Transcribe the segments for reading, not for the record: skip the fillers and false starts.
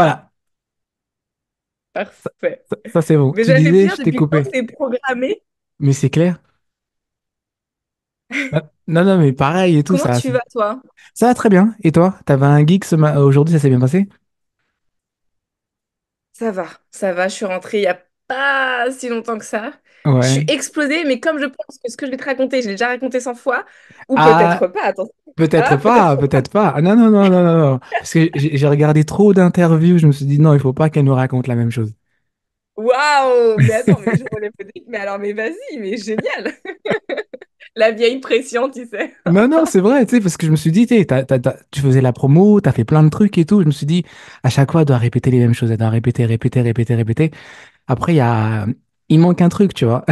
Voilà, Parfait. ça, c'est bon. Mais Tu j'allais me disais, dire, je t'ai depuis quand coupé. c'est programmé? Mais c'est clair. Ah, non, non, mais pareil et tout, Comment ça, tu vas, toi? ça va très bien. Et toi, t'avais un geek aujourd'hui, ça s'est bien passé? Ça va, je suis rentrée il y a pas si longtemps que ça. Je suis Ouais. explosée, mais comme je pense que ce que je vais te raconter, je l'ai déjà raconté 100 fois, ou Ah, peut-être pas, attention. peut-être Ah, peut-être pas, pas. peut-être pas. Ah, non, non, non, non, non, non. Parce que j'ai regardé trop d'interviews, je me suis dit, non, il faut pas qu'elle nous raconte la même chose. Waouh! Mais attends, mais je relève peut-être. Mais alors, mais vas-y, mais génial! La vieille pression, tu sais. Non, non, c'est vrai, tu sais, parce que je me suis dit, tu sais, tu faisais la promo, t'as fait plein de trucs et tout. Je me suis dit, à chaque fois, elle doit répéter les mêmes choses. Elle doit répéter, répéter, répéter, répéter. Après, il manque un truc, tu vois.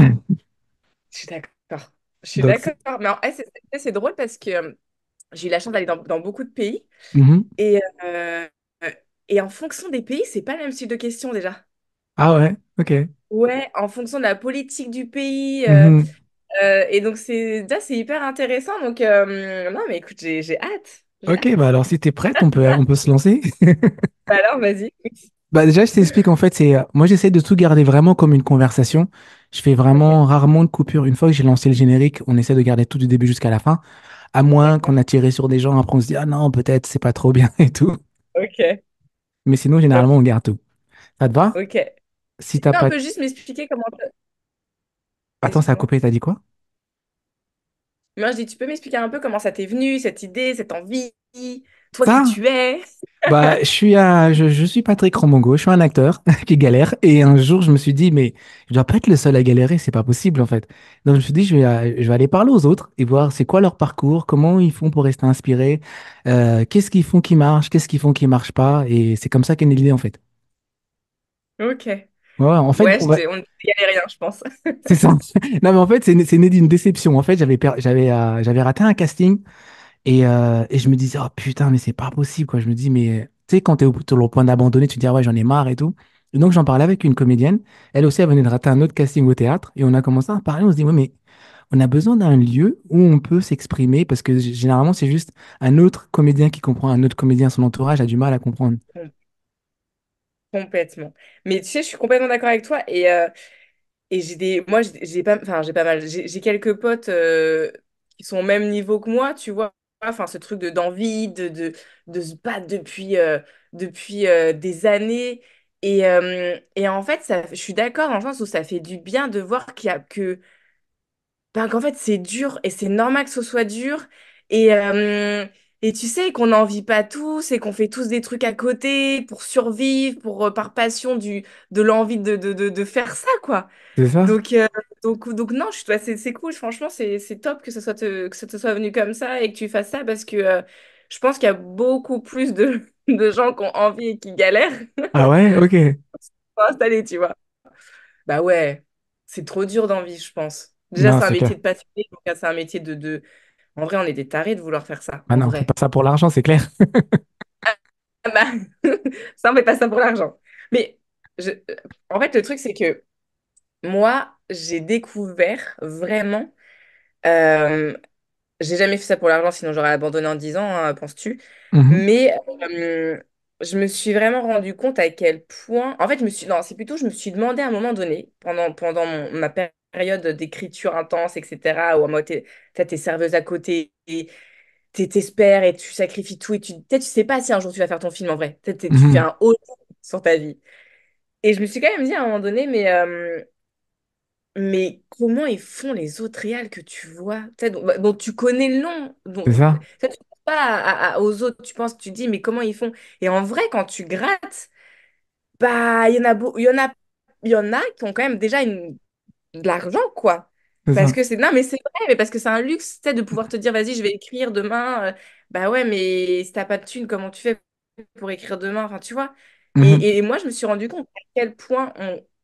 Je suis d'accord. Je suis Donc, d'accord. Mais c'est drôle parce que j'ai eu la chance d'aller dans beaucoup de pays. mhm. Et, euh, et en fonction des pays, c'est pas le même style de question déjà. Ah ouais, ok. Ouais, en fonction de la politique du pays. Mhm. Et donc, c'est hyper intéressant. Donc, non, mais écoute, j'ai hâte. J'ai Ok, bah hâte. alors si t'es prête, on peut se lancer. Bah alors, vas-y. Bah déjà, je t'explique, en fait, moi j'essaie de tout garder vraiment comme une conversation. Je fais Ok, vraiment rarement de coupure. Une fois que j'ai lancé le générique, on essaie de garder tout du début jusqu'à la fin. À moins qu'on d'accord. a tiré sur des gens, après on se dit, ah non, peut-être c'est pas trop bien et tout. Ok, Mais sinon, top. généralement, on garde tout. Ça te va? Ok. Si Tu t'as peux un pas... peu juste m'expliquer comment... Attends, Vas-y, ça a dis-moi. coupé, t'as dit quoi? Moi, je dis, tu peux m'expliquer un peu comment ça t'est venu, cette idée, cette envie, toi qui Ça? tu es. Bah, je suis Patrick Romongo, je suis un acteur qui galère. Et un jour, je me suis dit, mais je dois pas être le seul à galérer, c'est pas possible en fait. Donc, je me suis dit, je vais aller parler aux autres et voir c'est quoi leur parcours, comment ils font pour rester inspirés, qu'est-ce qu'ils font qui marche, qu'est-ce qu'ils font qui marche pas. Et c'est comme ça qu'est née l'idée en fait. Ok. Ouais, en fait, Ouais, on ne galère rien, je pense. c'est ça. Non, mais en fait, c'est né d'une déception. En fait, j'avais raté un casting. Et je me disais, oh putain, mais c'est pas possible, quoi. Je me dis, mais tu sais, quand t'es au point d'abandonner, tu te dis, ah ouais, j'en ai marre et tout. Et donc, j'en parlais avec une comédienne. Elle aussi, elle venait de rater un autre casting au théâtre. Et on a commencé à parler. On se dit, ouais, mais on a besoin d'un lieu où on peut s'exprimer parce que généralement, c'est juste un autre comédien qui comprend un autre comédien. Son entourage a du mal à comprendre. Complètement. Mais tu sais, je suis complètement d'accord avec toi. Et moi, j'ai pas mal. J'ai quelques potes qui sont au même niveau que moi, tu vois. Enfin, ce truc d'envie, de se battre depuis des années. Et en fait, je suis d'accord dans le sens où ça fait du bien de voir qu'en fait, c'est dur et c'est normal que ce soit dur. Et, euh, et tu sais qu'on n'en vit pas tous et qu'on fait tous des trucs à côté pour survivre, par passion de l'envie de faire ça, quoi. C'est ça? Donc, non, c'est cool. Franchement, c'est top que que ça te soit venu comme ça et que tu fasses ça parce que je pense qu'il y a beaucoup plus de gens qui ont envie et qui galèrent Ah ouais? Ok. pour s'installer, tu vois. Bah ouais, c'est trop dur d'envie, je pense. Déjà, Non, c'est un c'est métier clair. de passionné, donc c'est un métier En vrai, on est des tarés de vouloir faire ça, Ah en non, on fait pas vrai. ça pour l'argent, c'est clair. Ah bah, ça, on fait pas ça pour l'argent. Mais je- en fait, le truc, c'est que moi, j'ai découvert vraiment. euh, j'ai jamais fait ça pour l'argent, sinon j'aurais abandonné en 10 ans, hein, penses-tu? Mhm. Mais je me suis vraiment rendu compte à quel point. En fait, non, c'est plutôt, je me suis demandé à un moment donné, pendant ma période d'écriture intense, etc., où à moi, t'es serveuse à côté, et t'espères et tu sacrifies tout, et peut-être tu sais pas si un jour tu vas faire ton film en vrai. Peut-être tu fais Mhm. un haut sur ta vie. Et je me suis quand même dit à un moment donné, mais comment ils font les autres réals que tu vois, tu sais, dont tu connais le nom, C'est ça? ça, tu ne penses pas aux autres, tu penses, tu dis, mais comment ils font? Et en vrai, quand tu grattes, bah, il y en a qui ont quand même déjà de l'argent, quoi. C'est Parce ça. que non, mais c'est vrai, mais parce que c'est un luxe, tu sais, de pouvoir te dire, vas-y, je vais écrire demain. Bah ouais, mais si t'as pas de thune, comment tu fais pour écrire demain? Enfin, tu vois. Mhm. Et moi, je me suis rendu compte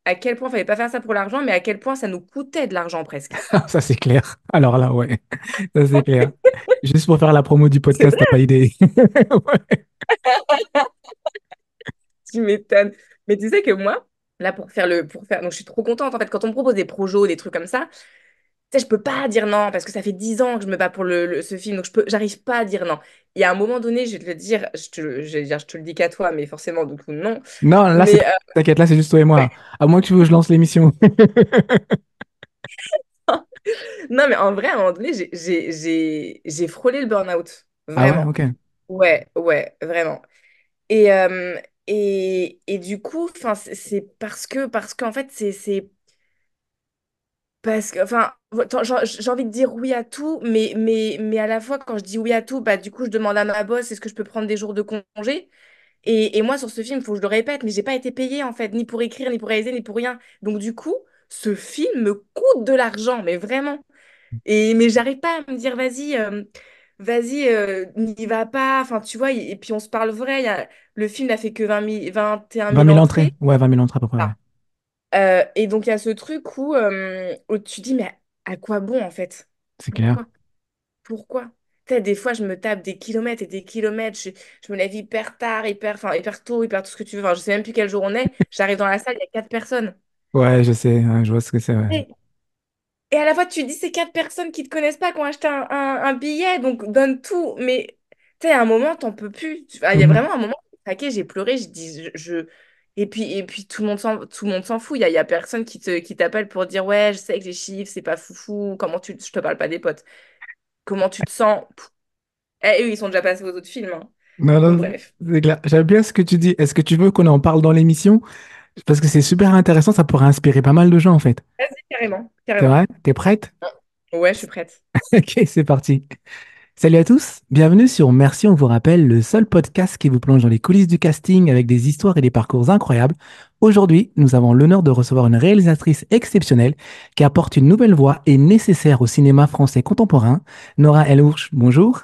à quel point fallait pas faire ça pour l'argent, mais à quel point ça nous coûtait de l'argent presque. Ça, c'est clair. Alors là, ouais. Ça, c'est clair. Juste pour faire la promo du C'est podcast, vrai, t'as pas idée. Ouais. tu m'étonnes. Mais tu sais que moi, là, donc je suis trop contente, en fait, quand on me propose des projets, des trucs comme ça, sais, je peux pas dire non parce que ça fait 10 ans que je me bats pour ce film, donc j'arrive pas à dire non. Et à un moment donné, je vais te le dire, je vais dire, je te le dis qu'à toi, mais forcément, du coup, non. Non, là, c'est Mais t'inquiète, là, c'est juste toi et ouais. moi. À moins que tu veux que je lance l'émission. Non, mais en vrai, à un moment donné, j'ai frôlé le burn-out. Ah ouais, Vraiment. ok. Ouais, ouais, vraiment. Et, et du coup, enfin, c'est parce qu'en fait, c'est parce que, enfin, attends, j'ai envie de dire oui à tout, mais à la fois, quand je dis oui à tout, bah, du coup, je demande à ma boss, est-ce que je peux prendre des jours de congé? Et moi, sur ce film, il faut que je le répète, mais j'ai pas été payée, en fait, ni pour écrire, ni pour réaliser, ni pour rien. Donc, du coup, ce film me coûte de l'argent, mais vraiment. Mais j'arrive pas à me dire, vas-y, n'y va pas. Enfin, tu vois, et puis on se parle vrai. Le film n'a fait que 21 20 000 000 entrées? entrées. Ouais, 20 000 entrées à peu près, ouais. Ah. Et donc, il y a ce truc où tu dis, mais à quoi bon, en fait? C'est clair. Pourquoi? Pourquoi? Tu sais, des fois, je me tape des kilomètres et des kilomètres. Je me lève hyper tard, hyper tôt, hyper tout ce que tu veux. Enfin, je sais même plus quel jour on est. J'arrive dans la salle, il y a quatre personnes. Ouais, je sais, ouais, je vois ce que c'est, ouais. Et à la fois, tu dis, c'est quatre personnes qui te connaissent pas, qui ont acheté un billet, donc donne tout. Mais tu sais, à un moment, t'en peux plus. Il y a Mhm. vraiment un moment, j'ai craqué, j'ai pleuré, je dis, Et puis tout le monde s'en fout. Il y a personne qui t'appelle pour dire, ouais, je sais que les chiffres, c'est pas foufou. Je te parle pas des potes. Comment tu te sens? Pff. Eux, ils sont déjà passés aux autres films, hein. Non, Donc, non, bref. c'est clair. J'aime bien ce que tu dis. Est-ce que tu veux qu'on en parle dans l'émission? Parce que c'est super intéressant, ça pourrait inspirer pas mal de gens, en fait. Vas-y, carrément, C'est carrément. vrai? T'es prête? Ouais, je suis prête. Ok, c'est parti. Salut à tous, bienvenue sur Merci, on vous rappelle, le seul podcast qui vous plonge dans les coulisses du casting avec des histoires et des parcours incroyables. Aujourd'hui, nous avons l'honneur de recevoir une réalisatrice exceptionnelle qui apporte une nouvelle voix et nécessaire au cinéma français contemporain, Nora El Hourch. Bonjour.